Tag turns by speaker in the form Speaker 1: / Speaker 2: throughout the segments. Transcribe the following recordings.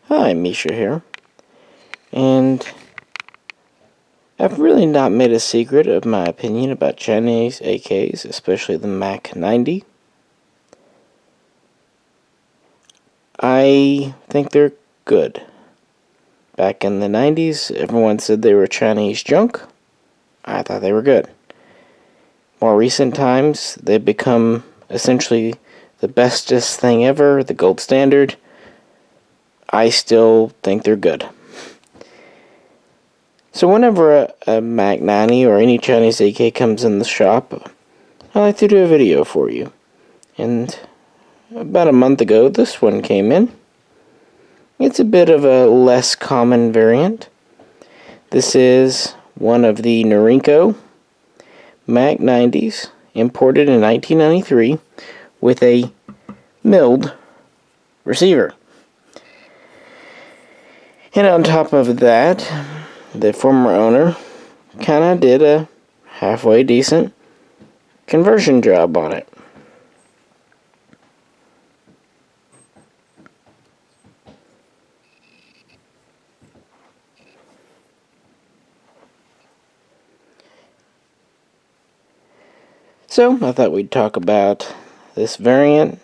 Speaker 1: Hi, Misha here, and I've really not made a secret of my opinion about Chinese AKs, especially the MAK-90. I think they're good. Back in the 90s, everyone said they were Chinese junk. I thought they were good. More recent times, they've become essentially the bestest thing ever, the gold standard. I still think they're good. So whenever a MAK-90 or any Chinese AK comes in the shop, I like to do a video for you. And about a month ago, this one came in. It's a bit of a less common variant. This is one of the Norinco MAK-90s, imported in 1993, with a milled receiver. And on top of that, the former owner kind of did a halfway decent conversion job on it. So I thought we'd talk about this variant,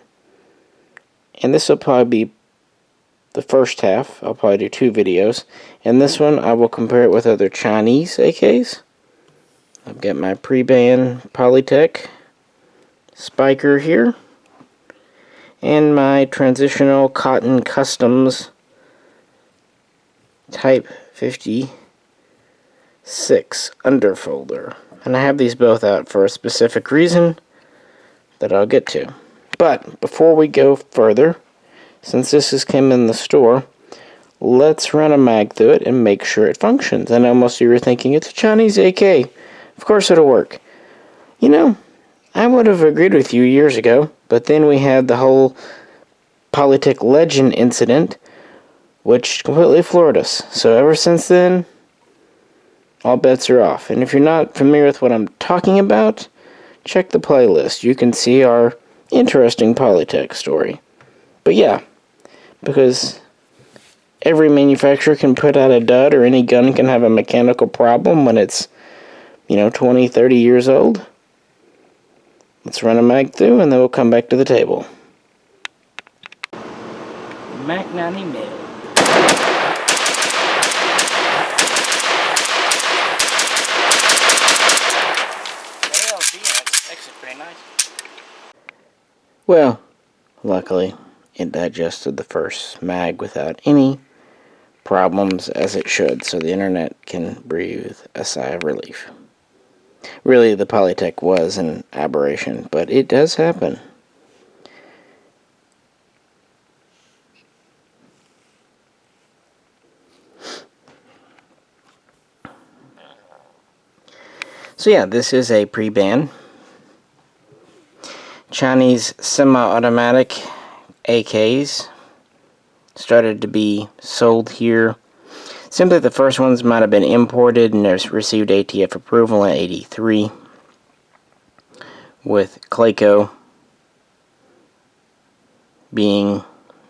Speaker 1: and this will probably be the first half. I'll probably do 2 videos. In this one, I will compare it with other Chinese AKs. I've got my pre-ban Polytech spiker here, and my transitional Cotton Customs Type 56 underfolder. And I have these both out for a specific reason that I'll get to. But before we go further, since this has come in the store, let's run a mag through it and make sure it functions. I know most of you are thinking, it's a Chinese AK. Of course it'll work. You know, I would have agreed with you years ago, but then we had the whole Polytech Legend incident, which completely floored us. So ever since then, all bets are off. And if you're not familiar with what I'm talking about, check the playlist. You can see our interesting Polytech story. But yeah, because every manufacturer can put out a dud, or any gun can have a mechanical problem when it's, 20, 30 years old. Let's run a mag through, and then we'll come back to the table. MAK-90 mil. Well, luckily, it digested the first mag without any problems, as it should, so the internet can breathe a sigh of relief. Really, the Polytech was an aberration, but it does happen. So yeah, this is a pre-ban Chinese semi-automatic AKs. Started to be sold here. Simply the first ones might have been imported and received ATF approval in '83 with Clayco being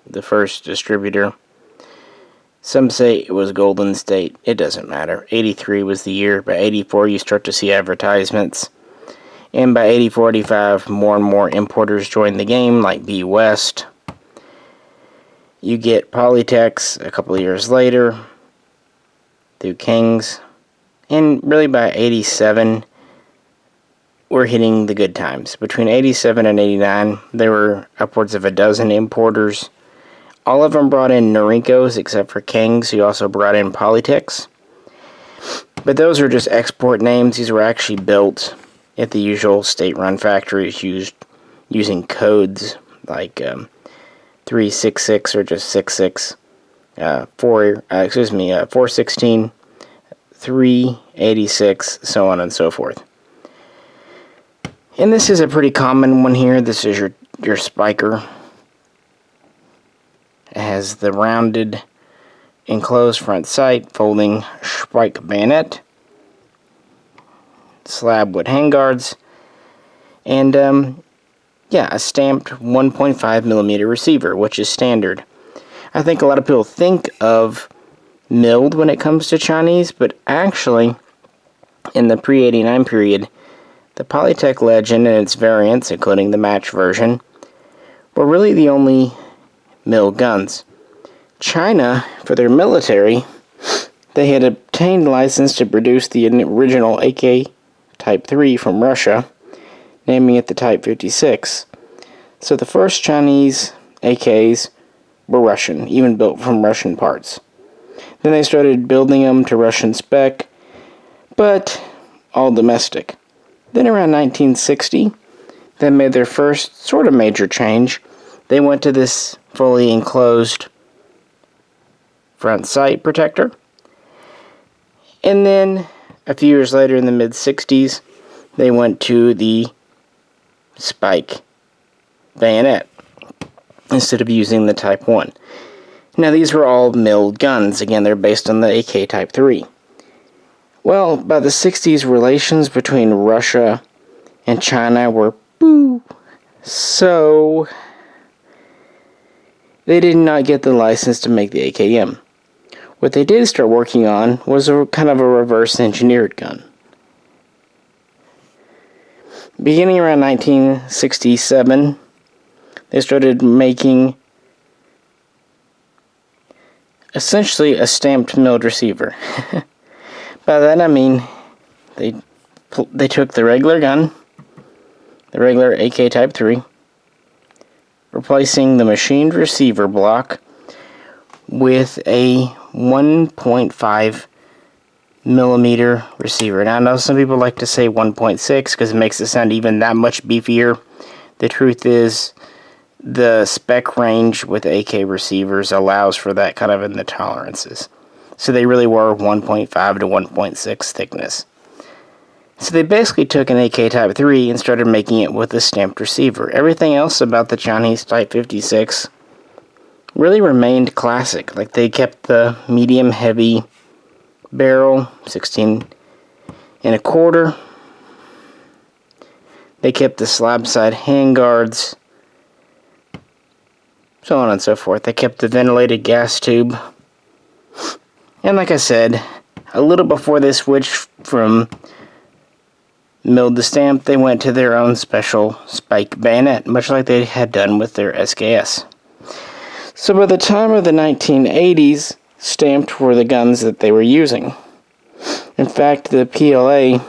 Speaker 1: the first distributor. Some say it was Golden State. It doesn't matter. '83 was the year. By '84 you start to see advertisements. And by '84, '85, more and more importers joined the game, like B West. You get Polytechs a couple of years later through Kings. And really by '87, we're hitting the good times. Between '87 and '89, there were upwards of a dozen importers. All of them brought in Norincos, except for Kings, who also brought in Polytechs. But those are just export names. These were actually built at the usual state-run factories, using codes like 366 or just 66, 416, 386, so on and so forth. And this is a pretty common one here. This is your spiker. It has the rounded enclosed front sight, folding spike bayonet, slab wood handguards, and a stamped 1.5mm receiver, which is standard. I think a lot of people think of milled when it comes to Chinese, but actually, in the pre-89 period, the Polytech Legend and its variants, including the match version, were really the only milled guns. China, for their military, they had obtained license to produce the original AK Type 3 from Russia, naming it the Type 56. So the first Chinese AKs were Russian, even built from Russian parts. Then they started building them to Russian spec, but all domestic. Then around 1960, they made their first sort of major change. They went to this fully enclosed front sight protector. And then a few years later, in the mid-60s, they went to the spike bayonet instead of using the Type 1. Now, these were all milled guns. Again, they're based on the AK Type 3. Well, by the 60s, relations between Russia and China were so they did not get the license to make the AKM. What they did start working on was a kind of a reverse engineered gun. Beginning around 1967, they started making essentially a stamped milled receiver. By that I mean they took the regular gun, the regular AK Type 3, replacing the machined receiver block with a 1.5 millimeter receiver. Now, I know some people like to say 1.6 because it makes it sound even that much beefier. The truth is, the spec range with AK receivers allows for that kind of in the tolerances. So they really were 1.5 to 1.6 thickness. So they basically took an AK Type 3 and started making it with a stamped receiver. Everything else about the Chinese Type 56 really remained classic. Like, they kept the medium heavy barrel, 16 and a quarter. They kept the slab side handguards, so on and so forth. They kept the ventilated gas tube. And like I said, a little before they switched from milled to stamp, they went to their own special spike bayonet, much like they had done with their SKS. So by the time of the 1980s, stamped were the guns that they were using. In fact, the PLA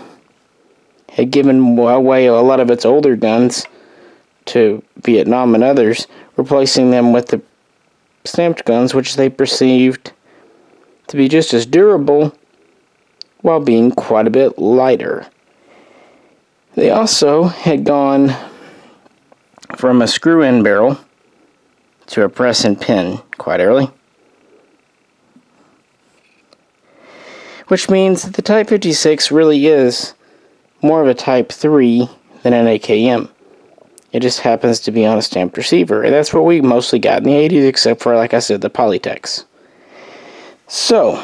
Speaker 1: had given away a lot of its older guns to Vietnam and others, replacing them with the stamped guns, which they perceived to be just as durable while being quite a bit lighter. They also had gone from a screw-in barrel to a press and pin quite early, which means that the Type 56 really is more of a Type 3 than an AKM. It just happens to be on a stamped receiver, and that's what we mostly got in the 80s, except for, like I said, the Polytechs. So,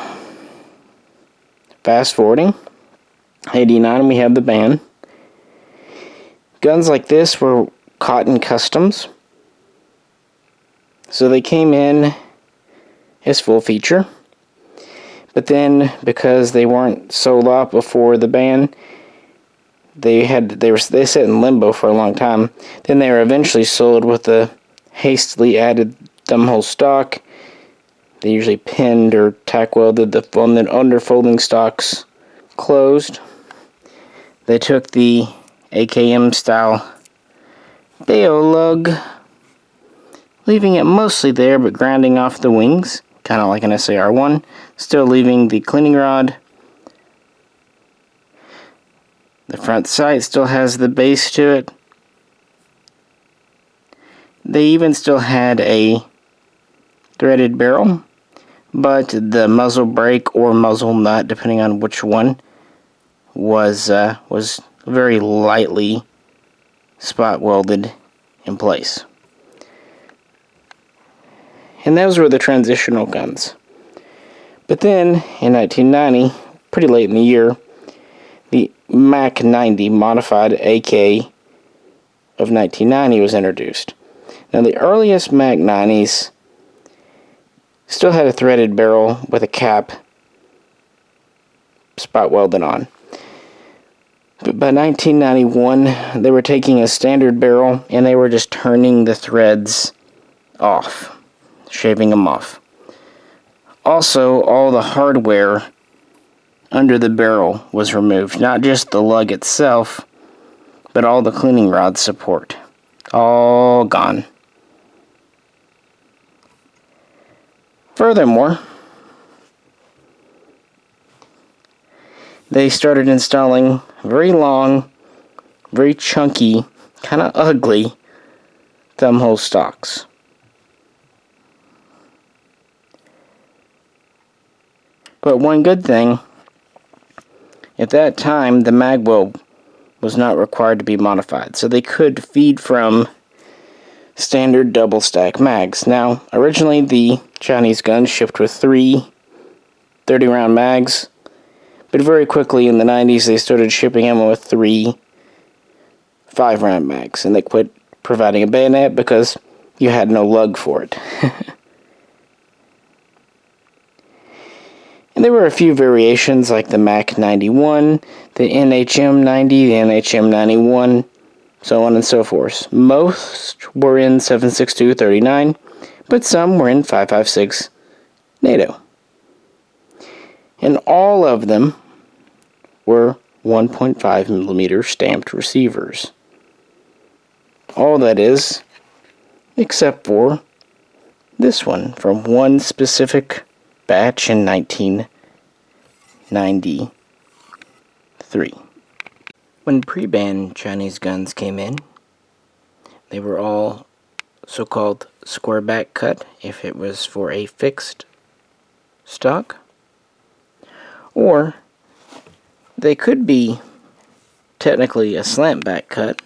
Speaker 1: fast forwarding, 89 we have the ban. Guns like this were cotton customs, so they came in as full feature. But then, because they weren't sold off before the ban, they sat in limbo for a long time. Then they were eventually sold with the hastily added thumbhole stock. They usually pinned or tack welded the underfolding stocks closed. They took the AKM style Deo lug, leaving it mostly there but grounding off the wings, kind of like an SAR-1, still leaving the cleaning rod. The front sight still has the base to it. They even still had a threaded barrel, but the muzzle brake or muzzle nut, depending on which one, was very lightly spot welded in place. And those were the transitional guns. But then, in 1990, pretty late in the year, the MAK-90 modified AK of 1990 was introduced. Now, the earliest MAK-90s Still had a threaded barrel with a cap spot welded on. But by 1991, they were taking a standard barrel and they were just turning the threads off, shaving them off. Also, all the hardware under the barrel was removed, not just the lug itself, but all the cleaning rod support. All gone. Furthermore, they started installing very long, very chunky, kind of ugly thumbhole stocks. But one good thing, at that time the mag well was not required to be modified, so they could feed from standard double stack mags. Now, originally the Chinese guns shipped with 3 30-round mags, but very quickly in the 90s they started shipping them with 3 5-round mags, and they quit providing a bayonet because you had no lug for it. And there were a few variations like the MAK-91, the NHM-90, the NHM-91, so on and so forth. Most were in 7.62-39, but some were in 5.56 NATO. And all of them were 1.5mm stamped receivers. All that is, except for this one from one specific batch in 1993. When pre-ban Chinese guns came in, they were all so-called square back cut if it was for a fixed stock, or they could be technically a slant back cut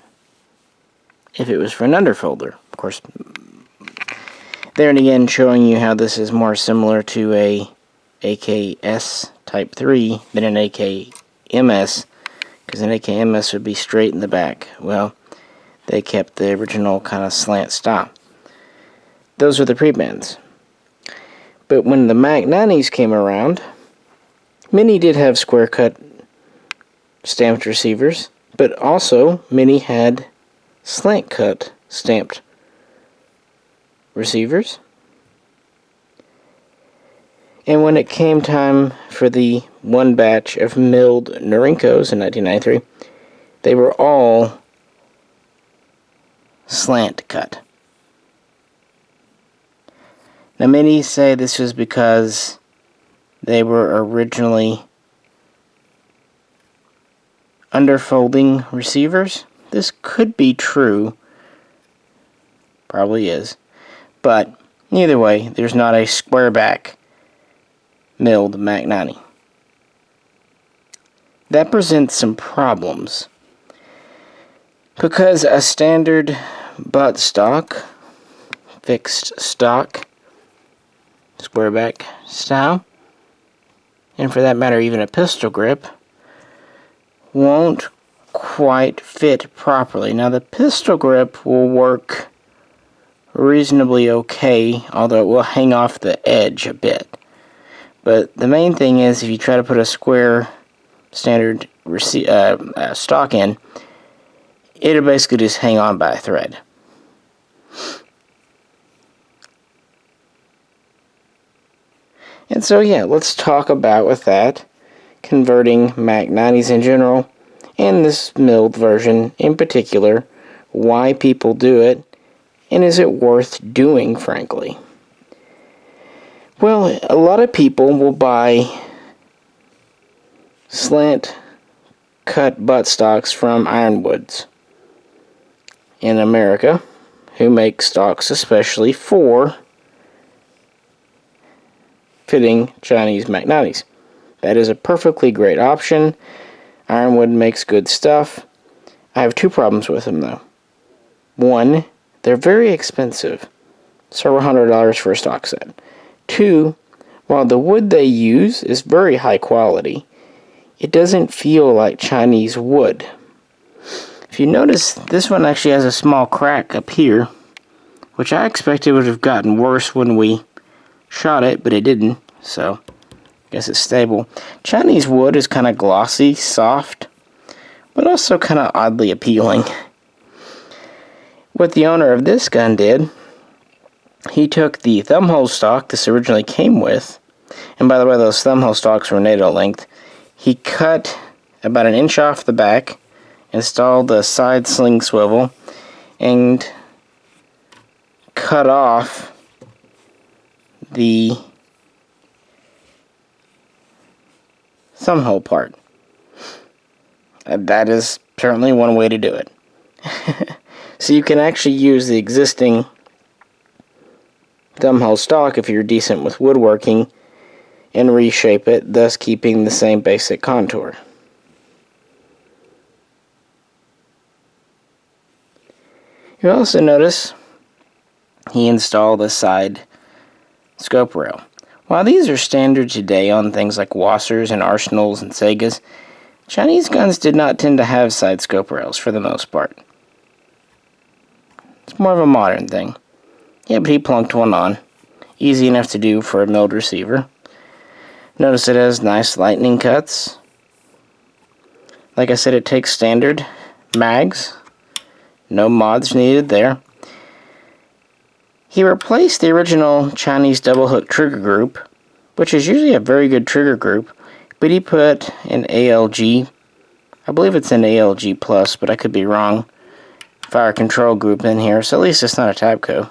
Speaker 1: if it was for an underfolder. Of course, there and again showing you how this is more similar to a AKS Type 3 than an AKMS, because an AKMS would be straight in the back. Well, they kept the original kind of slant style. Those were the pre-bans. But when the MAK-90s came around, many did have square cut stamped receivers, but also many had slant cut stamped receivers. And when it came time for the one batch of milled Norinkos in 1993, they were all slant cut. Now many say this was because they were originally underfolding receivers. This could be true, probably is, but either way, there's not a square back milled MAK-90. That presents some problems, because a standard butt stock, fixed stock, square back style, and for that matter even a pistol grip, won't quite fit properly. Now the pistol grip will work reasonably okay, although it will hang off the edge a bit. But the main thing is, if you try to put a square standard stock in, it'll basically just hang on by a thread. And so yeah, let's talk about with that, converting MAK-90s in general, and this milled version in particular, why people do it, and is it worth doing, frankly. Well, a lot of people will buy slant cut buttstocks from Ironwoods in America, who make stocks especially for fitting Chinese MAK-90s. That is a perfectly great option. Ironwood makes good stuff. I have 2 problems with them though. One, they're very expensive, several $100s for a stock set. 2, while the wood they use is very high quality, it doesn't feel like Chinese wood. If you notice, this one actually has a small crack up here, which I expected would have gotten worse when we shot it, but it didn't, so I guess it's stable. Chinese wood is kind of glossy, soft, but also kind of oddly appealing. What the owner of this gun did, he took the thumbhole stock this originally came with, and by the way, those thumbhole stocks were NATO length. He cut about 1 inch off the back, installed the side sling swivel, and cut off the thumbhole part. That is certainly one way to do it. So you can actually use the existing thumbhole stock if you're decent with woodworking and reshape it, thus keeping the same basic contour. You also notice he installed a side scope rail. While these are standard today on things like Wassers and Arsenals and Segas, Chinese guns did not tend to have side scope rails for the most part. It's more of a modern thing. Yeah, but he plunked one on. Easy enough to do for a milled receiver. Notice it has nice lightning cuts. Like I said, it takes standard mags. No mods needed there. He replaced the original Chinese double hook trigger group, which is usually a very good trigger group, but he put an ALG, I believe it's an ALG plus, but I could be wrong, fire control group in here, so at least it's not a Tabco.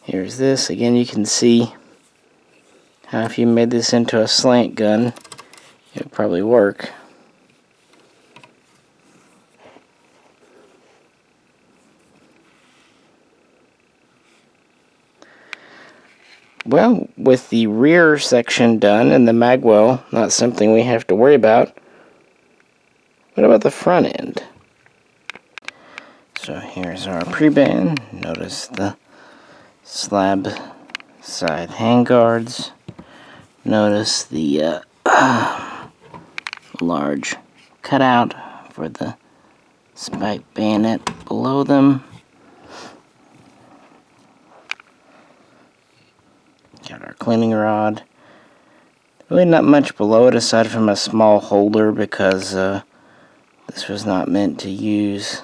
Speaker 1: Here's this. Again, you can see how if you made this into a slant gun, it would probably work. Well, with the rear section done and the magwell not something we have to worry about, what about the front end? So here's our pre-band. Notice the slab side handguards. Notice the large cutout for the spike bayonet below them. Got our cleaning rod. Really not much below it aside from a small holder because this was not meant to use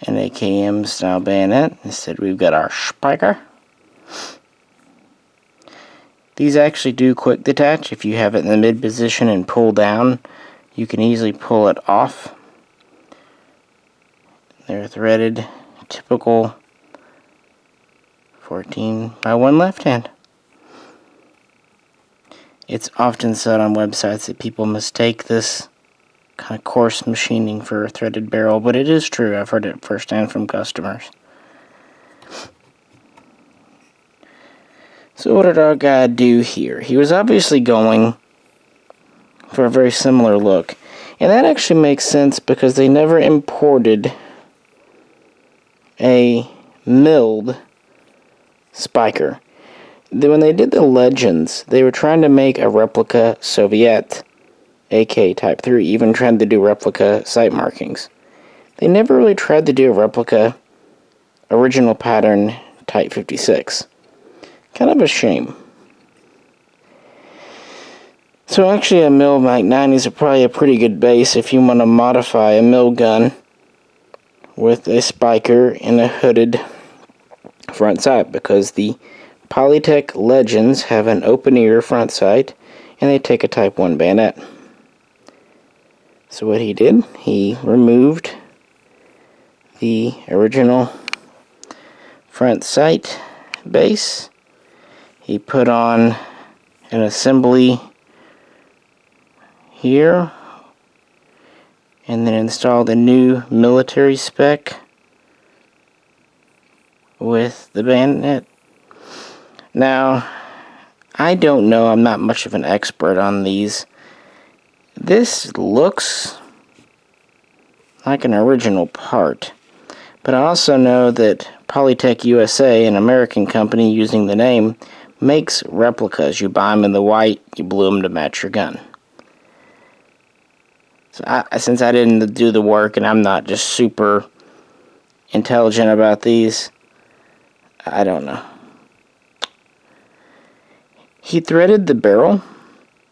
Speaker 1: an AKM style bayonet. Instead we've got our spiker. These actually do quick detach. If you have it in the mid position and pull down, you can easily pull it off. They're threaded, typical 14x1 left hand. It's often said on websites that people mistake this kind of coarse machining for a threaded barrel, but it is true. I've heard it firsthand from customers. So what did our guy do here? He was obviously going for a very similar look. And that actually makes sense because they never imported a milled spiker. When they did the Legends, they were trying to make a replica Soviet AK Type 3, even tried to do replica sight markings. They never really tried to do a replica original pattern Type 56. Kind of a shame. So actually a mill MAK-90s are probably a pretty good base if you want to modify a mill gun with a spiker and a hooded front sight, because the Polytech Legends have an open ear front sight and they take a Type 1 bayonet. So what he did, he removed the original front sight base. He put on an assembly here and then installed a new military spec with the bayonet. Now, I don't know, I'm not much of an expert on these. This looks like an original part, but I also know that Polytech USA, an American company using the name, makes replicas. You buy them in the white, you blue them to match your gun. So since I didn't do the work and I'm not just super intelligent about these, I don't know. He threaded the barrel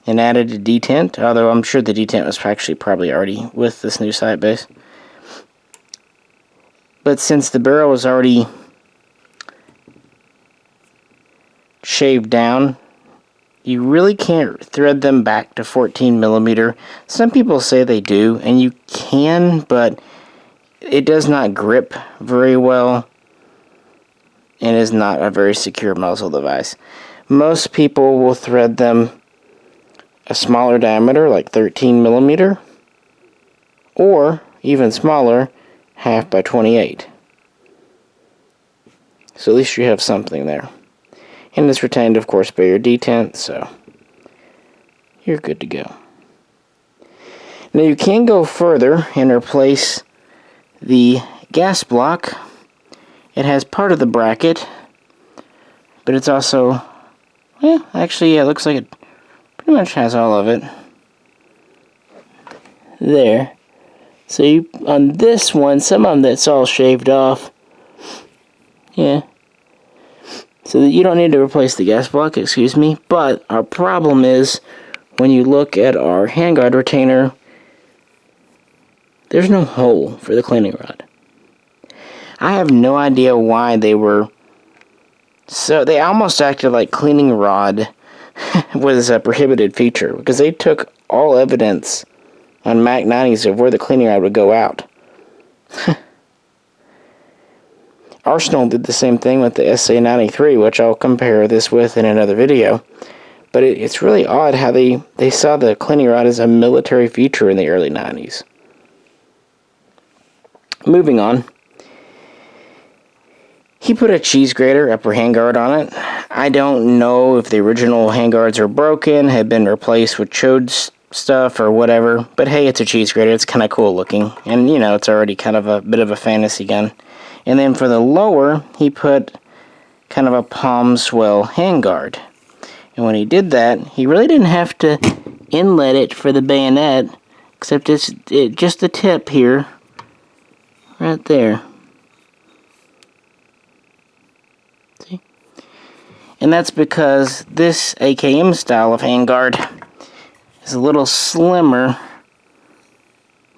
Speaker 1: and added a detent, although I'm sure the detent was actually probably already with this new sight base. But since the barrel was already shaved down, you really can't thread them back to 14 millimeter. Some people say they do, and you can, but it does not grip very well and is not a very secure muzzle device. Most people will thread them a smaller diameter, like 13 millimeter, or even smaller, 1/2 by 28. So at least you have something there. And it's retained, of course, by your detent, so you're good to go. Now you can go further and replace the gas block. It has part of the bracket, but it's also, well, actually, yeah, it looks like it pretty much has all of it. There. So you, on this one, some of them that's all shaved off. Yeah. So that you don't need to replace the gas block, excuse me. But our problem is, when you look at our handguard retainer, there's no hole for the cleaning rod. I have no idea why they were... So they almost acted like cleaning rod was a prohibited feature, because they took all evidence on MAK-90s of where the cleaning rod would go out. Arsenal did the same thing with the SA-93, which I'll compare this with in another video. But it's really odd how they saw the cleaning rod as a military feature in the early 90s. Moving on. He put a cheese grater upper handguard on it. I don't know if the original handguards are broken, have been replaced with chode stuff or whatever, but hey, it's a cheese grater. It's kind of cool looking, and you know, it's already kind of a bit of a fantasy gun. And then for the lower, he put kind of a palm swell handguard. And when he did that, he really didn't have to inlet it for the bayonet, except it's just the tip here, right there. See? And that's because this AKM style of handguard is a little slimmer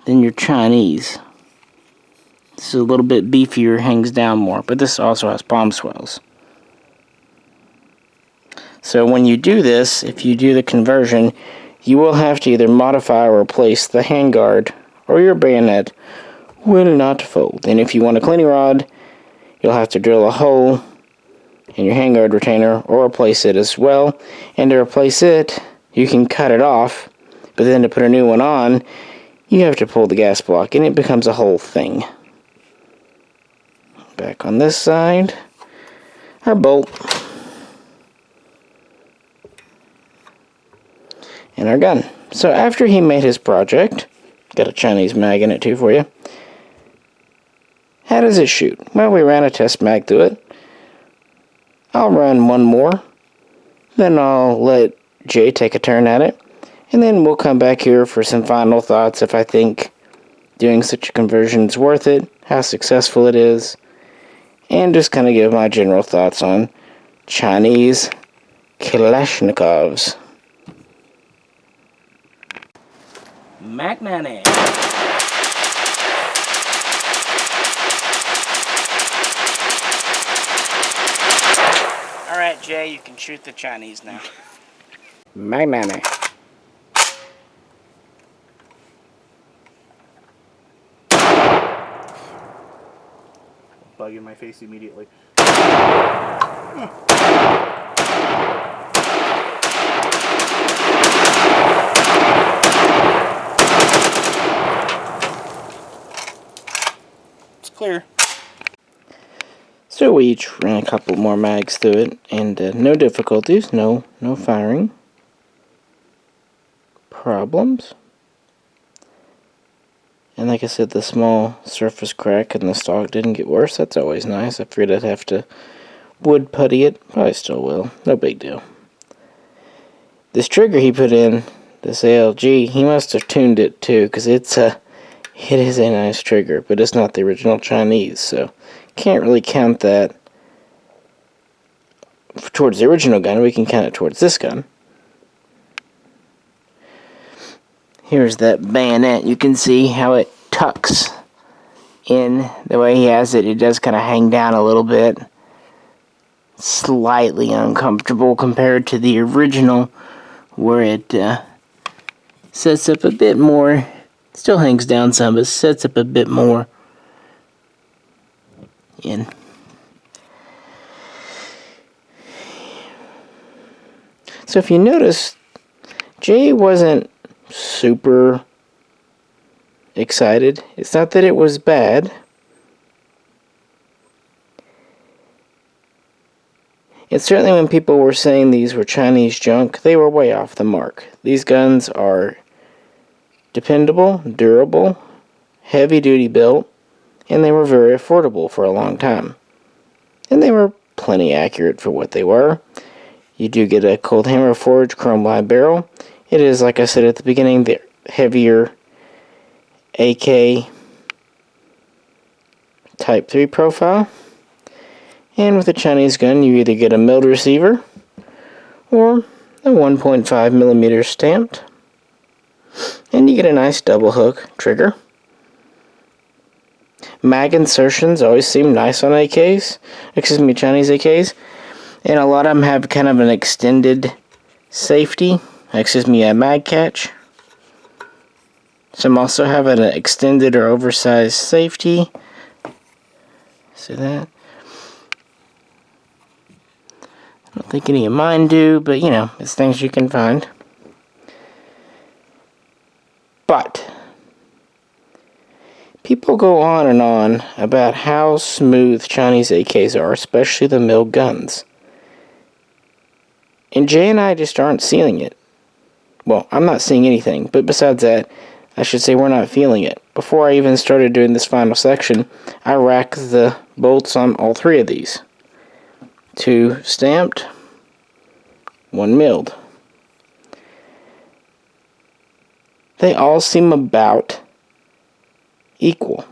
Speaker 1: than your Chinese. This is a little bit beefier, hangs down more, but this also has palm swells. So when you do this, if you do the conversion, you will have to either modify or replace the handguard, or your bayonet will not fold. And if you want a cleaning rod, you'll have to drill a hole in your handguard retainer or replace it as well. And to replace it, you can cut it off, but then to put a new one on, you have to pull the gas block, and it becomes a whole thing. Back on this side, our bolt, and our gun. So after he made his project, got a Chinese mag in it too for you. How does it shoot? Well, we ran a test mag through it. I'll run one more, then I'll let Jay take a turn at it, and then we'll come back here for some final thoughts if I think doing such a conversion is worth it, how successful it is, and just kind of give my general thoughts on Chinese Kalashnikovs. MAK-90. Alright, Jay, you can shoot the Chinese now. MAK-90.
Speaker 2: Bug in my face immediately. It's clear.
Speaker 1: So we each ran a couple more mags through it, and no difficulties, no firing problems. And like I said, the small surface crack in the stock didn't get worse. That's always nice. I figured I'd have to wood putty it. Probably still will. No big deal. This trigger he put in, this ALG, he must have tuned it too, because it is a nice trigger, but it's not the original Chinese, so can't really count that towards the original gun. We can count it towards this gun. Here's that bayonet. You can see how it tucks in the way he has it. It does kind of hang down a little bit. Slightly uncomfortable compared to the original, where it sets up a bit more. Still hangs down some, but sets up a bit more in. So if you notice, Jay wasn't super excited. It's not that it was bad. It's certainly when people were saying these were Chinese junk, they were way off the mark. These guns are dependable, durable, heavy-duty built, and they were very affordable for a long time. And they were plenty accurate for what they were. You do get a cold hammer forged chrome live barrel. It is, like I said at the beginning, the heavier AK Type 3 profile. And with a Chinese gun, you either get a milled receiver or a 1.5mm stamped. And you get a nice double hook trigger. Mag insertions always seem nice on AKs. Excuse me, Chinese AKs. And a lot of them have kind of an extended safety. Excuse me, a mag catch. Some also have an extended or oversized safety. See that? I don't think any of mine do, but you know, it's things you can find. But people go on and on about how smooth Chinese AKs are, especially the milled guns. And Jay and I just aren't seeing it. Well, I'm not seeing anything, but besides that, I should say we're not feeling it. Before I even started doing this final section, I racked the bolts on all three of these. 2 stamped, 1 milled. They all seem about equal.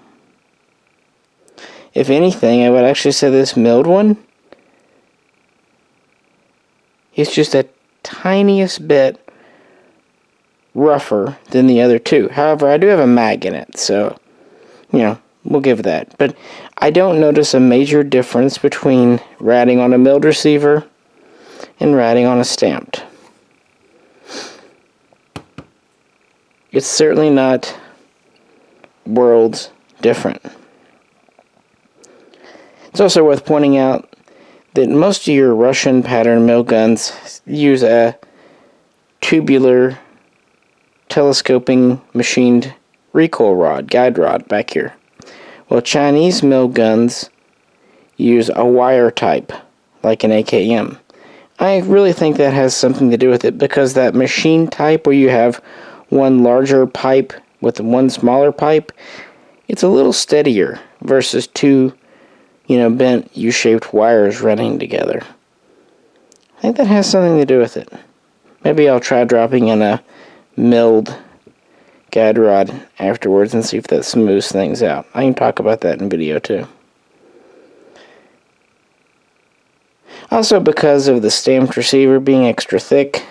Speaker 1: If anything, I would actually say this milled one is just a tiniest bit rougher than the other two. However, I do have a mag in it, so, you know, we'll give that. But I don't notice a major difference between ratting on a milled receiver and ratting on a stamped. It's certainly not worlds different. It's also worth pointing out that most of your Russian pattern mill guns use a tubular telescoping machined recoil rod, guide rod back here. Well, Chinese mill guns use a wire type, like an AKM. I really think that has something to do with it, because that machine type where you have one larger pipe with one smaller pipe, it's a little steadier versus two, bent U-shaped wires running together. I think that has something to do with it. Maybe I'll try dropping in a milled guide rod afterwards and see if that smooths things out. I can talk about that in video too. Also, because of the stamped receiver being extra thick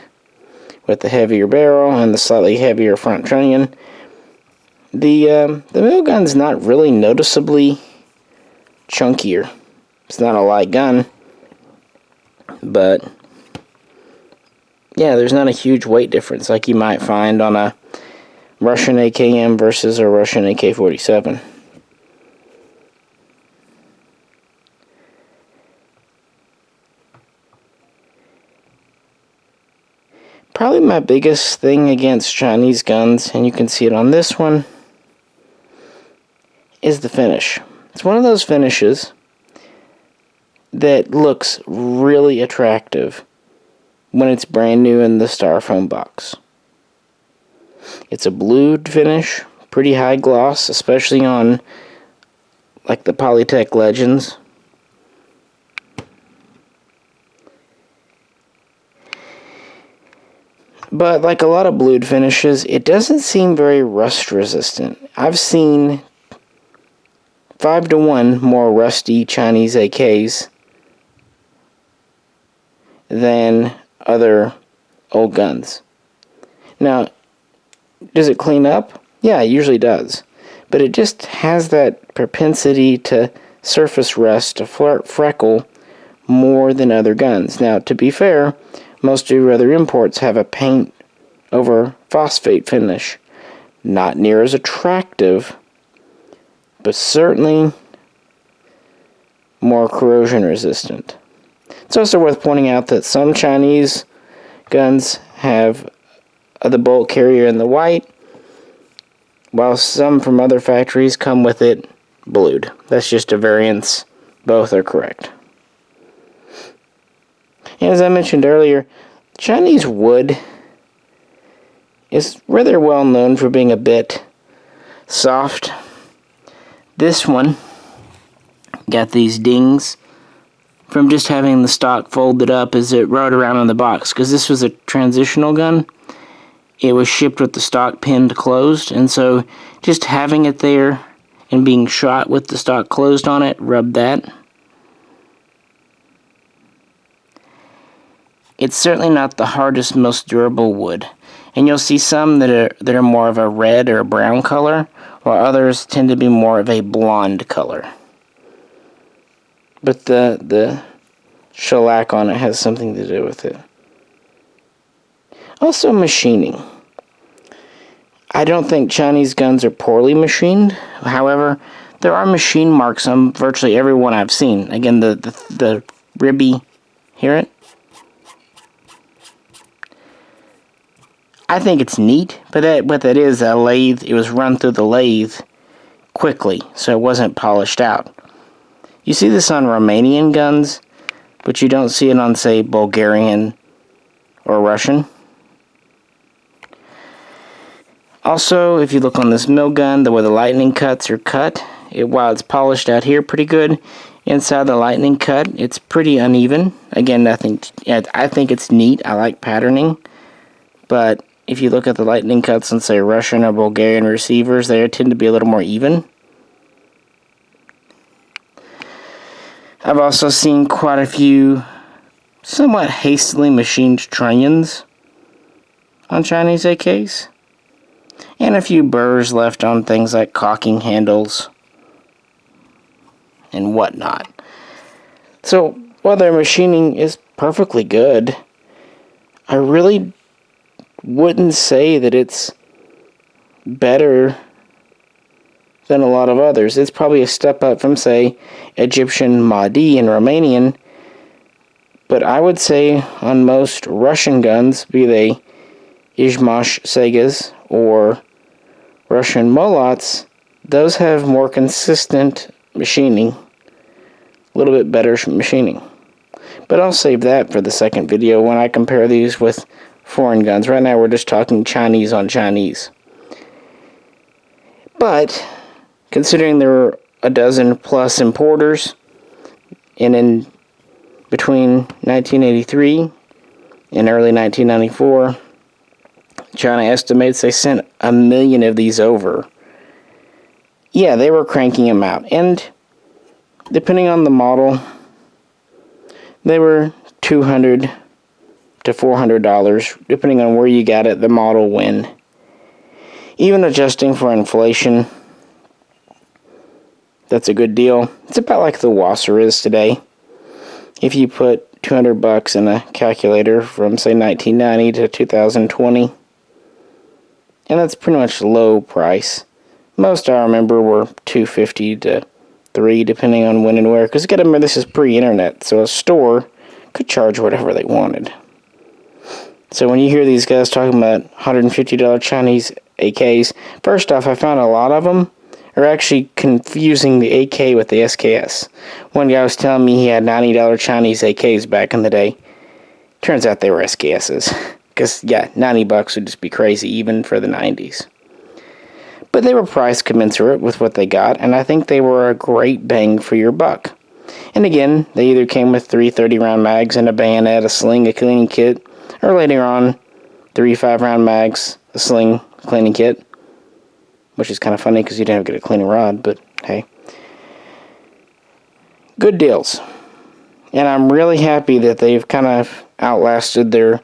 Speaker 1: with the heavier barrel and the slightly heavier front trunnion, the mill gun's not really noticeably chunkier. It's not a light gun, but yeah, there's not a huge weight difference like you might find on a Russian AKM versus a Russian AK-47. Probably my biggest thing against Chinese guns, and you can see it on this one, is the finish. It's one of those finishes that looks really attractive when it's brand new in the styrofoam box. It's a blued finish, pretty high gloss, especially on like the Polytech Legends. But like a lot of blued finishes, it doesn't seem very rust resistant. I've seen 5-to-1 more rusty Chinese AKs than other old guns. Now, does it clean up? Yeah, it usually does. But it just has that propensity to surface rust, to freckle more than other guns. Now, to be fair, most of your other imports have a paint over phosphate finish. Not near as attractive, but certainly more corrosion resistant. It's also worth pointing out that some Chinese guns have the bolt carrier in the white, while some from other factories come with it blued. That's just a variance. Both are correct. And as I mentioned earlier, Chinese wood is rather well known for being a bit soft. This one got these dings from just having the stock folded up as it rode around in the box, because this was a transitional gun. It was shipped with the stock pinned closed, and so just having it there and being shot with the stock closed on it rubbed that. It's certainly not the hardest, most durable wood, and you'll see some that are more of a red or a brown color, while others tend to be more of a blonde color. But the shellac on it has something to do with it. Also, machining. I don't think Chinese guns are poorly machined. However, there are machine marks on virtually every one I've seen. Again, the ribby, hear it? I think it's neat, but what that is, a lathe, it was run through the lathe quickly, so it wasn't polished out. You see this on Romanian guns, but you don't see it on, say, Bulgarian or Russian. Also, if you look on this mill gun, the way the lightning cuts are cut, while it's polished out here pretty good, inside the lightning cut, it's pretty uneven. Again, I think it's neat. I like patterning. But if you look at the lightning cuts on, say, Russian or Bulgarian receivers, they tend to be a little more even. I've also seen quite a few somewhat hastily machined trunnions on Chinese AKs. And a few burrs left on things like cocking handles and whatnot. So, while their machining is perfectly good, I really wouldn't say that it's better than a lot of others. It's probably a step up from, say, Egyptian Mahdi and Romanian, but I would say on most Russian guns, be they Izhmash Segas or Russian Molots, those have more consistent machining, a little bit better machining. But I'll save that for the second video when I compare these with foreign guns. Right now we're just talking Chinese on Chinese. But considering there were a dozen plus importers, and in between 1983 and early 1994, China estimates they sent 1 million of these over. Yeah, they were cranking them out. And depending on the model, they were $200 to $400, depending on where you got it, the model when. Even adjusting for inflation, that's a good deal. It's about like the Wasser is today. If you put $200 in a calculator from, say, 1990 to 2020, and that's pretty much low price. Most I remember were $250 to $300, depending on when and where. Because you got to remember, this is pre-internet, so a store could charge whatever they wanted. So when you hear these guys talking about $150 Chinese AKs, first off, I found a lot of them are actually confusing the AK with the SKS. One guy was telling me he had $90 Chinese AKs back in the day. Turns out they were SKSs. Because, yeah, $90 would just be crazy, even for the 90s. But they were price commensurate with what they got, and I think they were a great bang for your buck. And again, they either came with 3 30-round mags and a bayonet, a sling, a cleaning kit, or later on, 3 5-round mags, a sling, cleaning kit, which is kind of funny because you didn't have to get a cleaning rod, but hey. Good deals. And I'm really happy that they've kind of outlasted their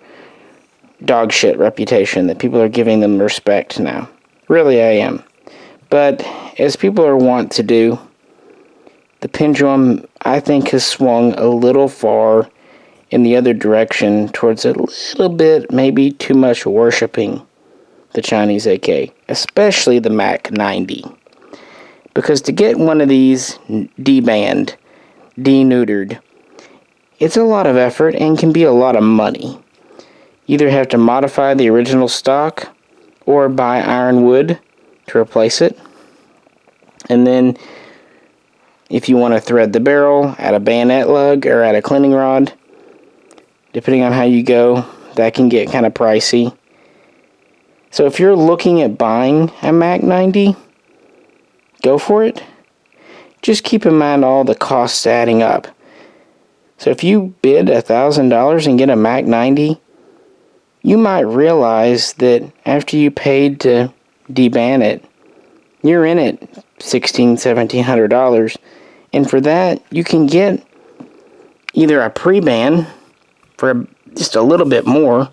Speaker 1: dog shit reputation, that people are giving them respect now. Really, I am. But as people are wont to do, the pendulum, I think, has swung a little far in the other direction towards a little bit, maybe too much worshipping the Chinese AK, especially the MAK-90. Because to get one of these debanned, deneutered, it's a lot of effort and can be a lot of money. You either have to modify the original stock or buy ironwood to replace it. And then if you want to thread the barrel, add a bayonet lug or add a cleaning rod, depending on how you go, that can get kind of pricey. So if you're looking at buying a MAK-90, go for it. Just keep in mind all the costs adding up. So if you bid $1,000 and get a MAK-90, you might realize that after you paid to deban it, you're in it $1,600, $1,700. And for that, you can get either a pre-ban for just a little bit more.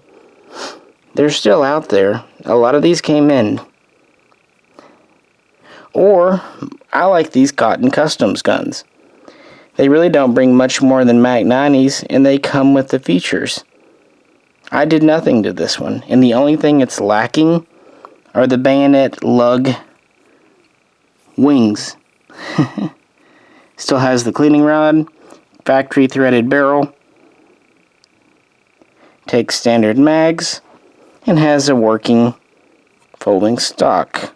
Speaker 1: They're still out there. A lot of these came in. Or, I like these Cotton Customs guns. They really don't bring much more than MAK-90s, and they come with the features. I did nothing to this one, and the only thing it's lacking are the bayonet lug wings. Still has the cleaning rod, factory threaded barrel, takes standard mags, and has a working folding stock.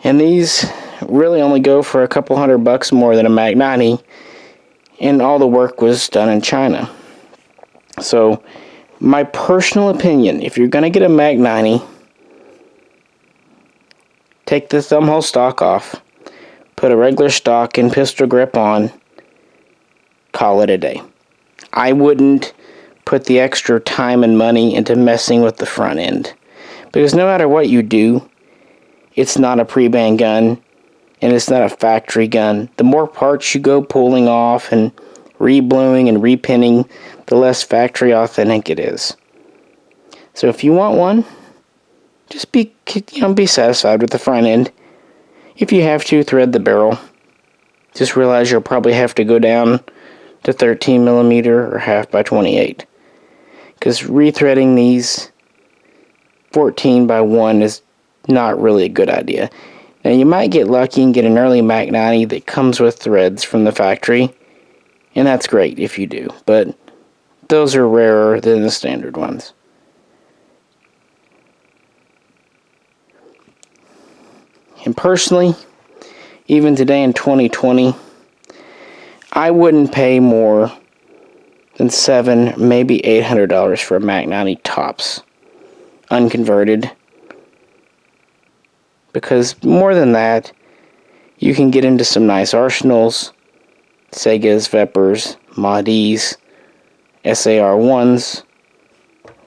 Speaker 1: And these really only go for a couple $100 more than a MAK-90, and all the work was done in China. So, my personal opinion, if you're going to get a MAK-90, take the thumbhole stock off, put a regular stock and pistol grip on, call it a day. I wouldn't put the extra time and money into messing with the front end, because no matter what you do, it's not a pre-ban gun, and it's not a factory gun. The more parts you go pulling off and re-bluing and repinning, the less factory authentic it is. So if you want one, just be satisfied with the front end. If you have to, thread the barrel. Just realize you'll probably have to go down to 13mm or 1/2x28. Because rethreading these 14x1 is not really a good idea. Now you might get lucky and get an early MAK-90 that comes with threads from the factory, and that's great if you do, but those are rarer than the standard ones. And personally, even today in 2020, I wouldn't pay more than $700, maybe $800 for a MAK-90 tops, unconverted. Because more than that, you can get into some nice arsenals, Segas, Vepers, Mahdi's, SAR-1s,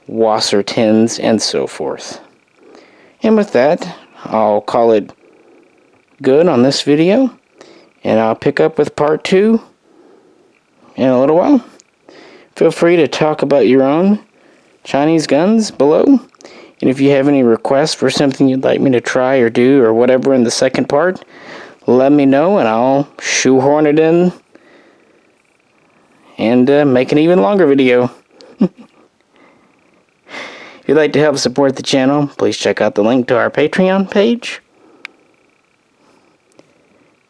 Speaker 1: Wasser 10s, and so forth. And with that, I'll call it good on this video, and I'll pick up with part 2 in a little while. Feel free to talk about your own Chinese guns below, and if you have any requests for something you'd like me to try or do or whatever in the second part, let me know and I'll shoehorn it in and make an even longer video. If you'd like to help support the channel, please check out the link to our Patreon page.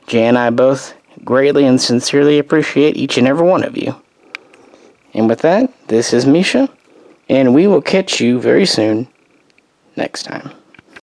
Speaker 1: Jay and I both greatly and sincerely appreciate each and every one of you. And with that, this is Misha, and we will catch you very soon next time.